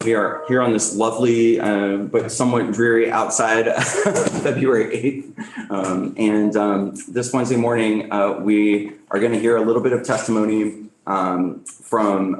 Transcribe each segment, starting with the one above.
We are here on this lovely but somewhat dreary outside February 8th. This Wednesday morning, we are going to hear a little bit of testimony from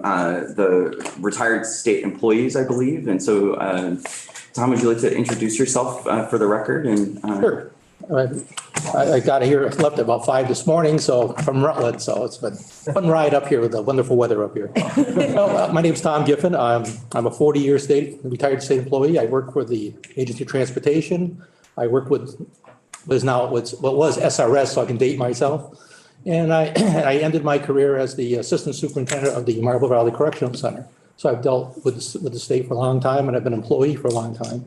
the retired state employees, I believe. And so, Tom, would you like to introduce yourself for the record? And Sure. I got here, left at about 5 this morning, so from Rutland, so it's been a fun ride up here with the wonderful weather up here. Well, my name's Tom Giffen. I'm a 40-year retired state employee. I work for the Agency of Transportation. I work with what was SRS, so I can date myself. And I ended my career as the assistant superintendent of the Marble Valley Correctional Center. So I've dealt with the state for a long time, and I've been an employee for a long time.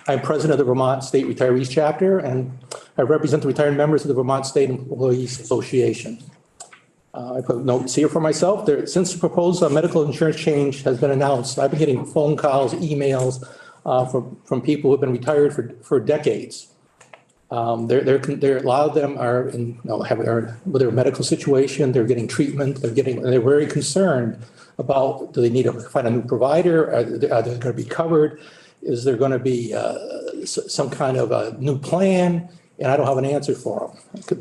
I'm president of the Vermont State Retirees Chapter, and I represent the retired members of the Vermont State Employees Association. I put notes here for myself. Since the proposed medical insurance change has been announced, I've been getting phone calls, emails from people who have been retired for decades. A lot of them are with their medical situation. They're getting treatment. They're very concerned about, do they need to find a new provider? Are they going to be covered? Is there going to be some kind of a new plan? And I don't have an answer for them.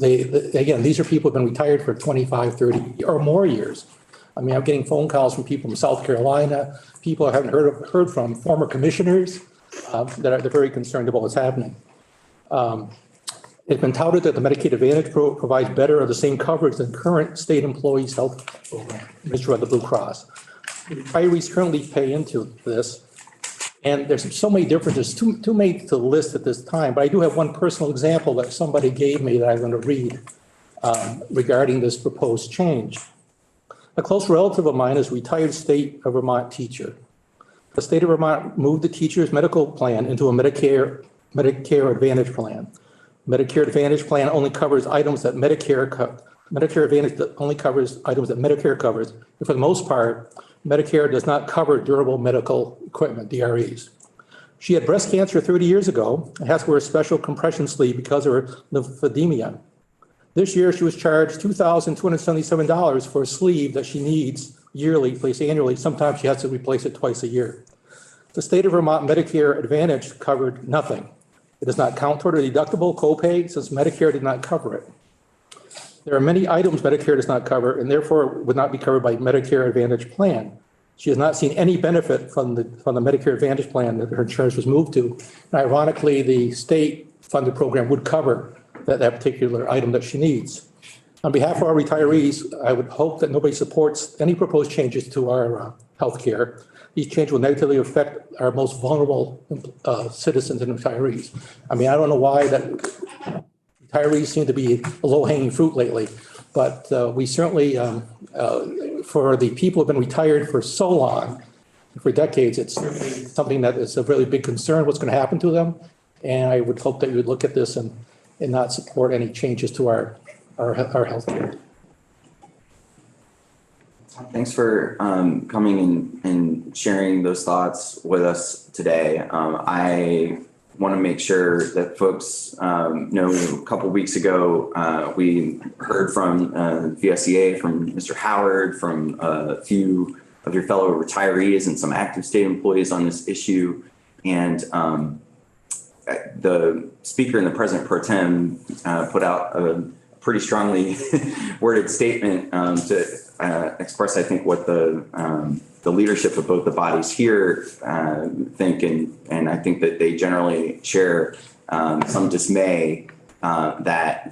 Again, these are people who've been retired for 25, 30 or more years. I mean, I'm getting phone calls from people from South Carolina, people I haven't heard from, former commissioners that are very concerned about what's happening. It's been touted that the Medicaid Advantage provides better or the same coverage than current state employees' health program, administered by the Blue Cross. Retirees currently pay into this, and there's so many differences, too many to list at this time, but I do have one personal example that somebody gave me that I'm going to read regarding this proposed change. A close relative of mine is a retired state of Vermont teacher. The state of Vermont moved the teacher's medical plan into a Medicare Advantage plan. Medicare Advantage plan only covers items that Medicare Advantage only covers items that Medicare covers. And for the most part, Medicare does not cover durable medical equipment, DREs. She had breast cancer 30 years ago and has to wear a special compression sleeve because of her lymphedema. This year, she was charged $2,277 for a sleeve that she needs yearly, replaced annually. Sometimes she has to replace it twice a year. The state of Vermont Medicare Advantage covered nothing. It does not count toward a deductible copay since Medicare did not cover it. There are many items Medicare does not cover and therefore would not be covered by Medicare Advantage plan. She has not seen any benefit from the Medicare Advantage plan that her insurance was moved to. And ironically, the state funded program would cover that particular item that she needs. On behalf of our retirees, I would hope that nobody supports any proposed changes to our health care. These changes will negatively affect our most vulnerable citizens and retirees. I mean, I don't know why that retirees seem to be a low-hanging fruit lately, but we certainly, for the people who have been retired for so long, for decades, it's certainly something that is a really big concern, what's going to happen to them. And I would hope that you would look at this and not support any changes to our health care. Thanks for coming and sharing those thoughts with us today. I want to make sure that folks know a couple of weeks ago, we heard from VSEA, from Mr. Howard, from a few of your fellow retirees and some active state employees on this issue. And the speaker and the president pro tem put out a pretty strongly worded statement to express, I think, what the leadership of both the bodies here think, and I think that they generally share some dismay that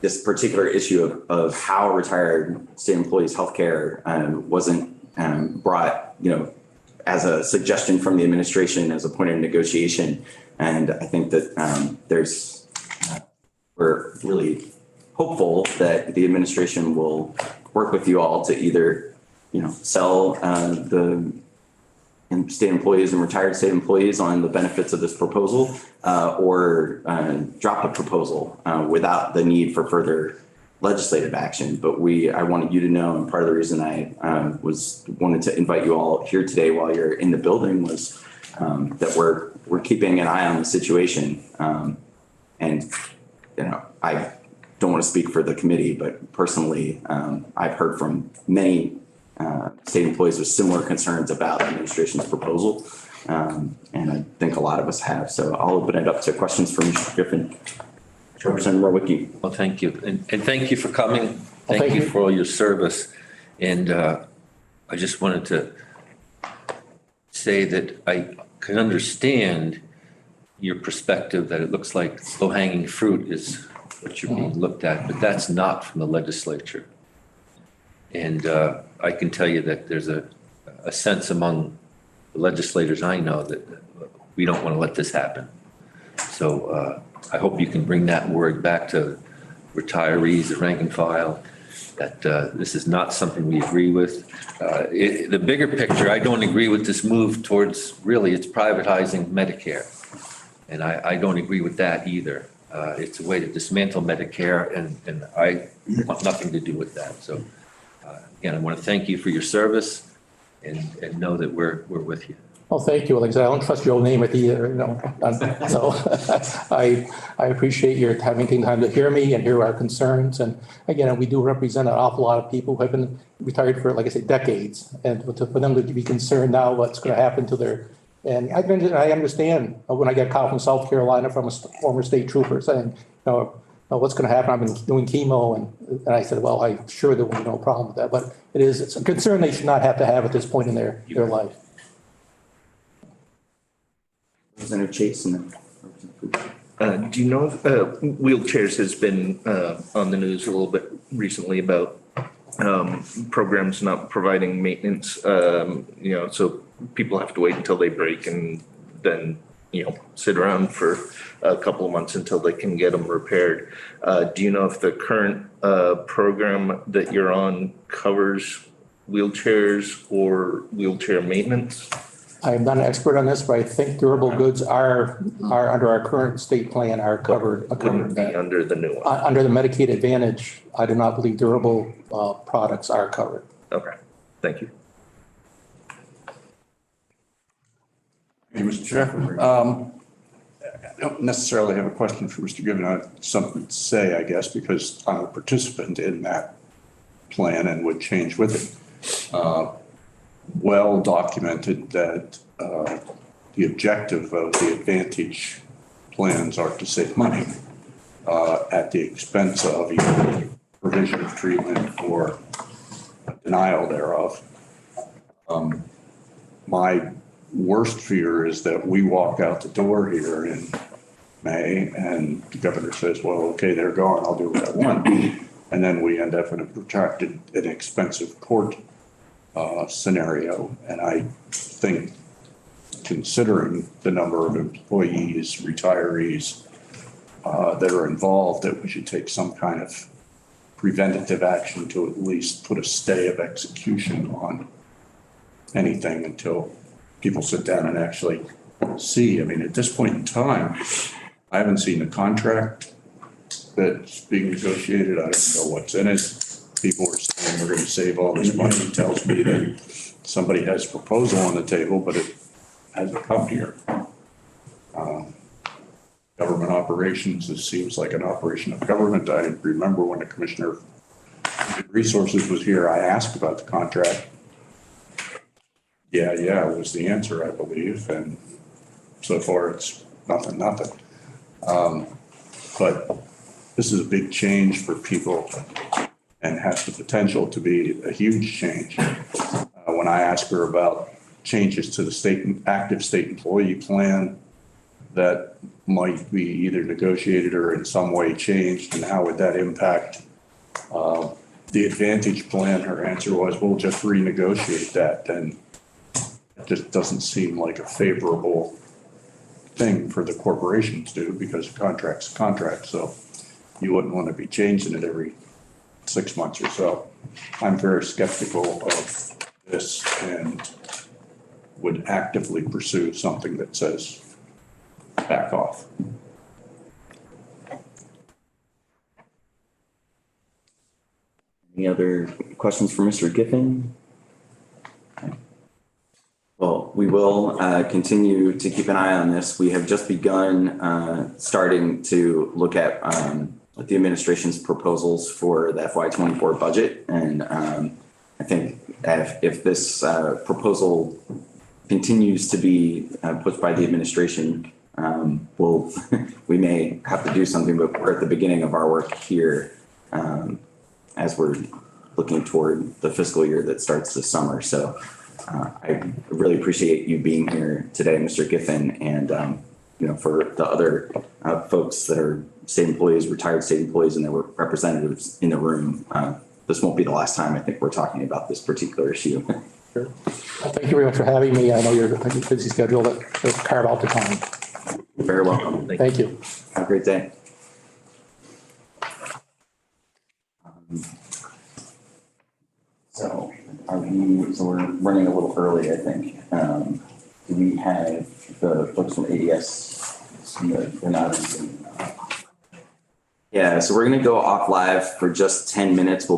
this particular issue of how retired state employees' health care wasn't brought, as a suggestion from the administration as a point of negotiation. And I think that we're really hopeful that the administration will work with you all to either, sell the state employees and retired state employees on the benefits of this proposal, or drop the proposal without the need for further legislative action. But I wanted you to know, and part of the reason I wanted to invite you all here today while you're in the building was that we're keeping an eye on the situation. And I don't want to speak for the committee, but personally, I've heard from many state employees with similar concerns about administration's proposal. And I think a lot of us have. So I'll open it up to questions from Mr. Griffin. Representative Rowicki. Well, thank you. And thank you for coming. Thank Thank you you. for all your service. And I just wanted to say that I can understand your perspective that it looks like low-hanging fruit is what you're being looked at, but that's not from the legislature. And I can tell you that there's a sense among the legislators I know that we don't want to let this happen. So I hope you can bring that word back to retirees, the rank and file, that this is not something we agree with. The bigger picture, I don't agree with this move towards, really, it's privatizing Medicare. And I don't agree with that either. It's a way to dismantle Medicare, and I want nothing to do with that. So again, I want to thank you for your service and know that we're with you. Well, thank you. Like I said, I don't trust your name at either, you know. So I appreciate your taking time to hear me and hear our concerns. And again, we do represent an awful lot of people who have been retired for, like I say, decades. And for them to be concerned now what's going to happen to their, and I understand when I get a call from South Carolina from a former state trooper saying, what's going to happen? I've been doing chemo. And I said, well, I'm sure there will be no problem with that. But it's a concern they should not have to have at this point in their life. Representative Chase and then Do you know if wheelchairs has been on the news a little bit recently about programs not providing maintenance, so people have to wait until they break and then, sit around for a couple of months until they can get them repaired. Do you know if the current program that you're on covers wheelchairs or wheelchair maintenance? I am not an expert on this, but I think durable goods are under our current state plan are covered. Wouldn't be under the new one? Under the Medicaid Advantage, I do not believe durable products are covered. Okay, thank you. Hey, Mr. Chair. I don't necessarily have a question for Mr. Given. I have something to say, I guess, because I'm a participant in that plan and would change with it. Well documented that the objective of the Advantage plans are to save money at the expense of either provision of treatment or denial thereof. My worst fear is that we walk out the door here in May and the governor says, well, okay, they're gone. I'll do what I want. And then we end up in a protracted and expensive court scenario. And I think considering the number of employees, retirees that are involved, that we should take some kind of preventative action to at least put a stay of execution on anything until people sit down and actually see. I mean, at this point in time, I haven't seen a contract that's being negotiated. I don't know what's in it. People are saying we're going to save all this money. It tells me that somebody has a proposal on the table, but it hasn't come here. Government operations, it seems like an operation of government. I remember when the Commissioner of Resources was here, I asked about the contract. Yeah, was the answer, I believe. And so far it's nothing. But this is a big change for people and has the potential to be a huge change. When I asked her about changes to the active state employee plan that might be either negotiated or in some way changed, and how would that impact the Advantage plan, her answer was, we'll just renegotiate that. And it just doesn't seem like a favorable thing for the corporation to do, because a contract's a contract. So you wouldn't want to be changing it every 6 months or so. I'm very skeptical of this and would actively pursue something that says back off. any other questions for Mr. Giffen? Well, we will continue to keep an eye on this. We have just begun starting to look at the administration's proposals for the FY24 budget. And I think if this proposal continues to be pushed by the administration, we may have to do something, but we're at the beginning of our work here as we're looking toward the fiscal year that starts this summer. So I really appreciate you being here today, Mr. Giffen, and for the other folks that are state employees, retired state employees, and there were representatives in the room. This won't be the last time I think we're talking about this particular issue. Sure. Well, thank you very much for having me. I know you're a busy schedule to carve out the time. You're very welcome. Thank you. Have a great day. So we're running a little early, I think. Do we have the folks from ADS? They're not. Yeah, so we're going to go off live for just 10 minutes. We'll